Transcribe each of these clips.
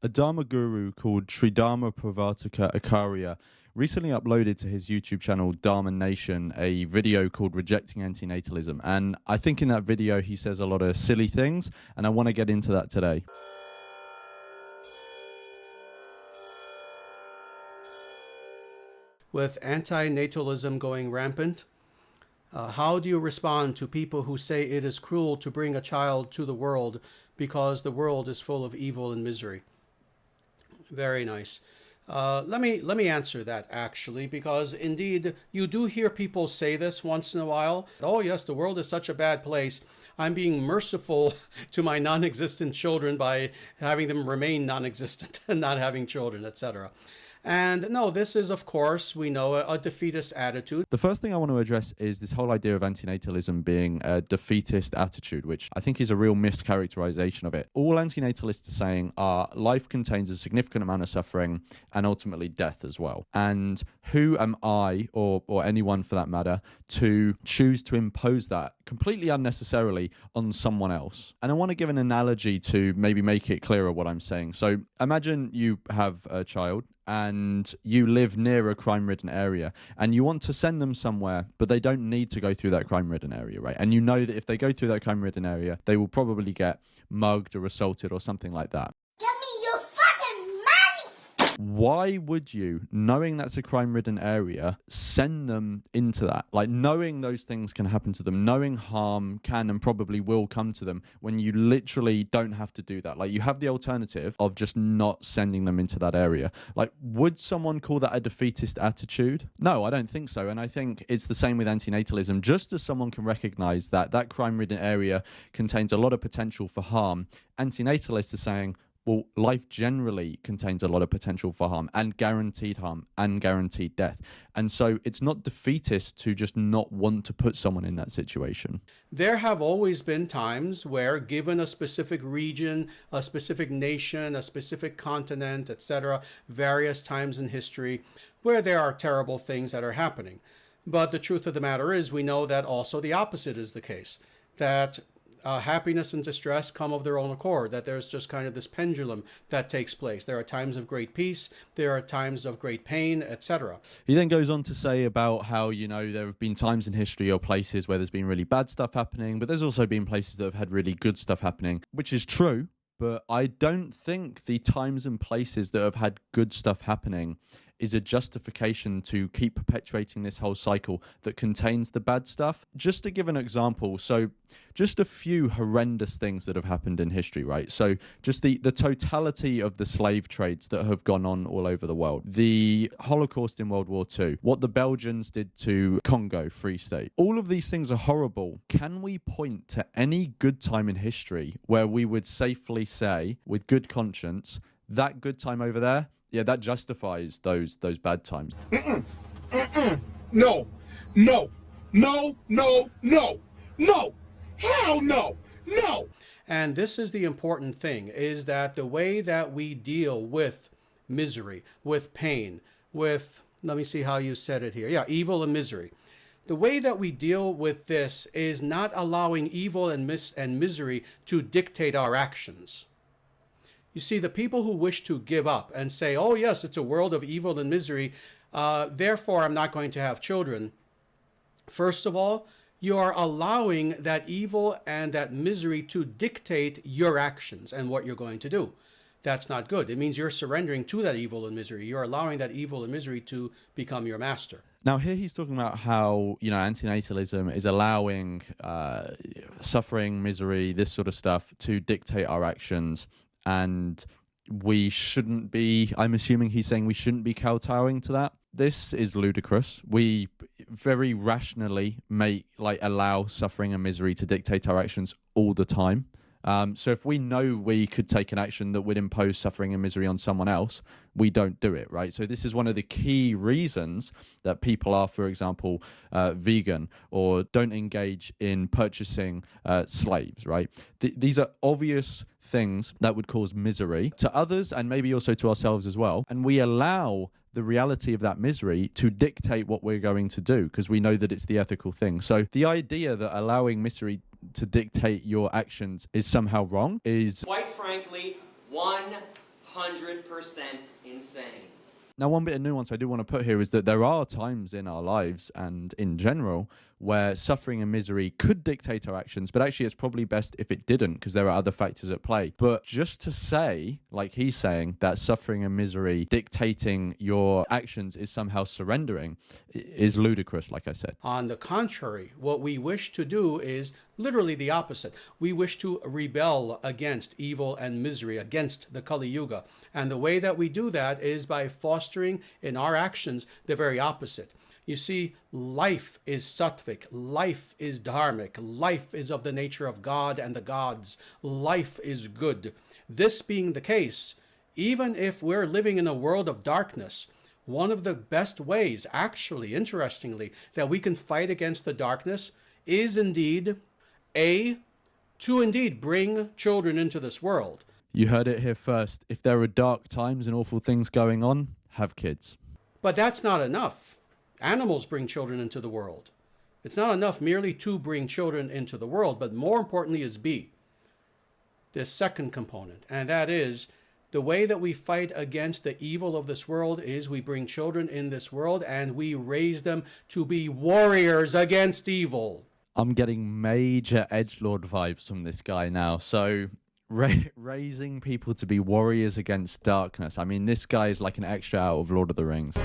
A Dharma guru called Sri Dharma Pravartaka Acharya recently uploaded to his YouTube channel Dharma Nation a video called Rejecting Antinatalism. And I think in that video he says a lot of silly things, and I want to get into that today. With anti-natalism going rampant, how do you respond to people who say it is cruel to bring a child to the world because the world is full of evil and misery? Very nice. Let me answer that, actually, because indeed you do hear people say this once in a while. Oh yes, the world is such a bad place. I'm being merciful to my non-existent children by having them remain non-existent and not having children, etc. And no, this is, of course, we know, a defeatist attitude. The first thing I want to address is this whole idea of antinatalism being a defeatist attitude, which I think is a real mischaracterization of it. All antinatalists are saying are life contains a significant amount of suffering and ultimately death as well. And who am I, or anyone for that matter, to choose to impose that completely unnecessarily on someone else? And I want to give an analogy to maybe make it clearer what I'm saying. So imagine you have a child and you live near a crime-ridden area and you want to send them somewhere, but they don't need to go through that crime-ridden area, right? And you know that if they go through that crime-ridden area, they will probably get mugged or assaulted or something like that. Why would you, knowing that's a crime-ridden area, send them into that? Like, knowing those things can happen to them, knowing harm can and probably will come to them, when you literally don't have to do that. Like, you have the alternative of just not sending them into that area. Like, would someone call that a defeatist attitude? No, I don't think so. And I think it's the same with antinatalism. Just as someone can recognize that that crime-ridden area contains a lot of potential for harm, antinatalists are saying, well, life generally contains a lot of potential for harm and guaranteed death. And so it's not defeatist to just not want to put someone in that situation. There have always been times where, given a specific region, a specific nation, a specific continent, etc., various times in history, where there are terrible things that are happening. But the truth of the matter is, we know that also the opposite is the case, that happiness and distress come of their own accord, that there's just kind of this pendulum that takes place. There are times of great peace, there are times of great pain, etc. He then goes on to say about how, you know, there have been times in history or places where there's been really bad stuff happening, but there's also been places that have had really good stuff happening, which is true. But I don't think the times and places that have had good stuff happening is a justification to keep perpetuating this whole cycle that contains the bad stuff. Just to give an example, so just a few horrendous things that have happened in history, right? So just the totality of the slave trades that have gone on all over the world, the Holocaust in World War II, what the Belgians did to Congo Free State, all of these things are horrible. Can we point to any good time in history where we would safely say, with good conscience, that good time over there, yeah, that justifies those bad times? No. Hell no. No. And this is the important thing, is that the way that we deal with misery, with pain, with, let me see how you said it here. Yeah, evil and misery. The way that we deal with this is not allowing evil and misery to dictate our actions. You see, the people who wish to give up and say, oh yes, it's a world of evil and misery, therefore I'm not going to have children. First of all, you are allowing that evil and that misery to dictate your actions and what you're going to do. That's not good. It means you're surrendering to that evil and misery. You're allowing that evil and misery to become your master. Now, here he's talking about how, you know, antinatalism is allowing suffering, misery, this sort of stuff to dictate our actions. And we shouldn't be, I'm assuming he's saying we shouldn't be kowtowing to that. This is ludicrous. We very rationally allow suffering and misery to dictate our actions all the time. So if we know we could take an action that would impose suffering and misery on someone else, we don't do it, right? So this is one of the key reasons that people are, for example, vegan or don't engage in purchasing slaves, right? These are obvious things that would cause misery to others and maybe also to ourselves as well. And we allow the reality of that misery to dictate what we're going to do because we know that it's the ethical thing. So the idea that allowing misery to dictate your actions is somehow wrong is, quite frankly, 100% insane. Now, one bit of nuance I do want to put here is that there are times in our lives and in general where suffering and misery could dictate our actions, but actually it's probably best if it didn't because there are other factors at play. But just to say, like he's saying, that suffering and misery dictating your actions is somehow surrendering is ludicrous, like I said. On the contrary, what we wish to do is literally the opposite. We wish to rebel against evil and misery, against the Kali Yuga. And the way that we do that is by fostering in our actions the very opposite. You see, life is sattvic, life is dharmic, life is of the nature of God and the gods, life is good. This being the case, even if we're living in a world of darkness, one of the best ways, actually, interestingly, that we can fight against the darkness is indeed, to indeed bring children into this world. You heard it here first. If there are dark times and awful things going on, have kids. But that's not enough. Animals bring children into the world. It's not enough merely to bring children into the world, but more importantly is B, this second component, and that is the way that we fight against the evil of this world is we bring children in this world and we raise them to be warriors against evil. I'm getting major edgelord vibes from this guy now. So raising people to be warriors against darkness. I mean, this guy is like an extra out of Lord of the Rings.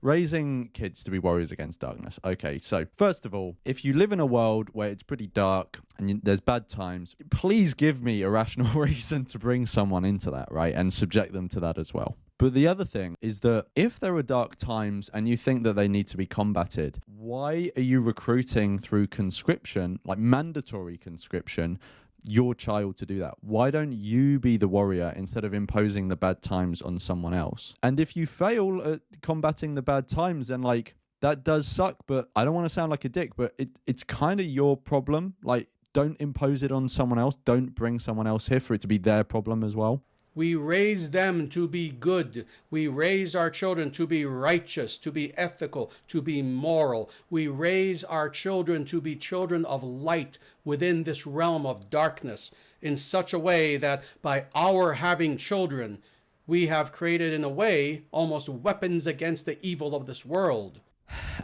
Raising kids to be warriors against darkness. Okay, so first of all, if you live in a world where it's pretty dark and there's bad times, please give me a rational reason to bring someone into that, right? And subject them to that as well. But the other thing is that if there are dark times and you think that they need to be combated, why are you recruiting through conscription, like mandatory conscription, your child to do that? Why don't you be the warrior instead of imposing the bad times on someone else? And if you fail at combating the bad times, then like that does suck, but I don't want to sound like a dick, but it's kind of your problem. Like, don't impose it on someone else. Don't bring someone else here for it to be their problem as well. We raise them to be good. We raise our children to be righteous, to be ethical, to be moral. We raise our children to be children of light within this realm of darkness in such a way that by our having children, we have created in a way almost weapons against the evil of this world.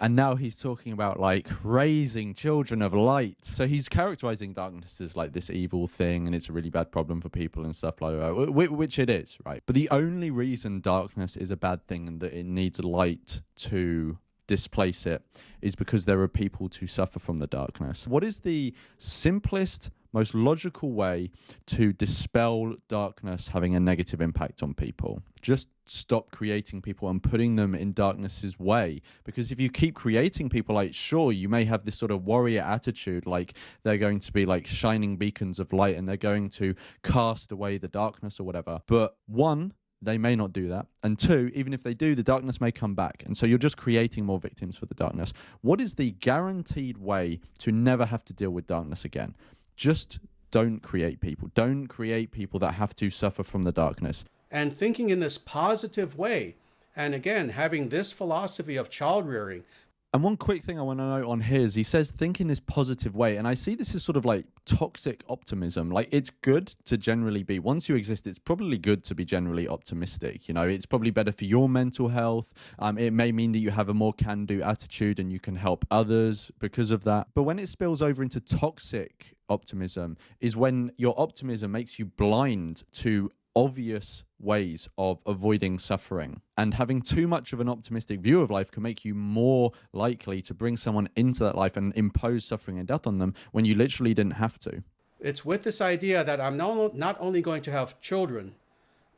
And now he's talking about like raising children of light. So he's characterizing darkness as like this evil thing and it's a really bad problem for people and stuff like that, which it is, right? But the only reason darkness is a bad thing and that it needs light to displace it is because there are people to suffer from the darkness. What is the simplest, most logical way to dispel darkness having a negative impact on people? Just stop creating people and putting them in darkness's way. Because if you keep creating people, like, sure, you may have this sort of warrior attitude, like they're going to be like shining beacons of light and they're going to cast away the darkness or whatever. But one, they may not do that. And two, even if they do, the darkness may come back. And so you're just creating more victims for the darkness. What is the guaranteed way to never have to deal with darkness again? Just don't create people. Don't create people that have to suffer from the darkness. And thinking in this positive way, and again, having this philosophy of child rearing. And one quick thing I want to note on his, he says, think in this positive way. And I see this as sort of like toxic optimism. Like, it's good to generally be, once you exist, it's probably good to be generally optimistic. You know, it's probably better for your mental health. It may mean that you have a more can-do attitude and you can help others because of that. But when it spills over into toxic optimism is when your optimism makes you blind to obvious ways of avoiding suffering. And having too much of an optimistic view of life can make you more likely to bring someone into that life and impose suffering and death on them when you literally didn't have to. It's with this idea that I'm not only going to have children,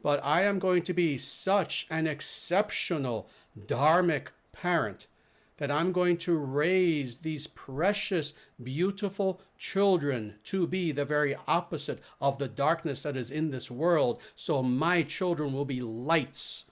but I am going to be such an exceptional dharmic parent that I'm going to raise these precious, beautiful children to be the very opposite of the darkness that is in this world. So my children will be lights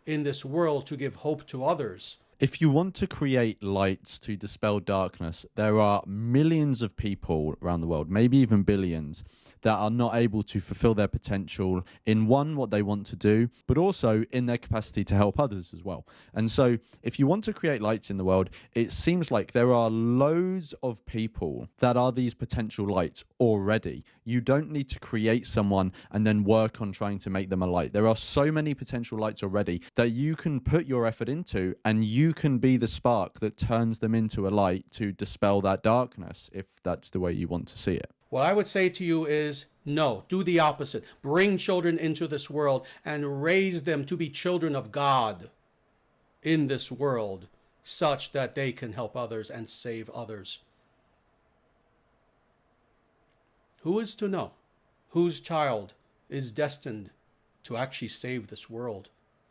in this world to give hope to others. If you want to create lights to dispel darkness, there are millions of people around the world, maybe even billions, that are not able to fulfill their potential in what they want to do, but also in their capacity to help others as well. And so if you want to create lights in the world, it seems like there are loads of people that are these potential lights already. You don't need to create someone and then work on trying to make them a light. There are so many potential lights already that you can put your effort into, and you can be the spark that turns them into a light to dispel that darkness, if that's the way you want to see it. What I would say to you is, no, do the opposite. Bring children into this world and raise them to be children of God in this world, such that they can help others and save others. Who is to know whose child is destined to actually save this world?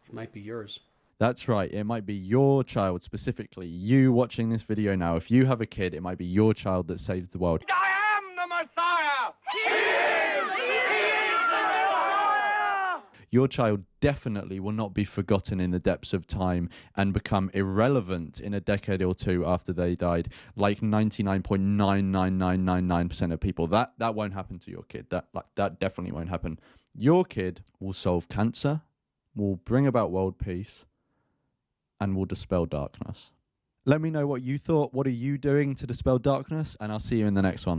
It might be yours. That's right. It might be your child, specifically you watching this video now. If you have a kid, it might be your child that saves the world. I am the Messiah! He is the Messiah! Your child definitely will not be forgotten in the depths of time and become irrelevant in a decade or two after they died, like 99.99999% of people. That won't happen to your kid. That definitely won't happen. Your kid will solve cancer, will bring about world peace, and will dispel darkness. Let me know what you thought. What are you doing to dispel darkness? And I'll see you in the next one.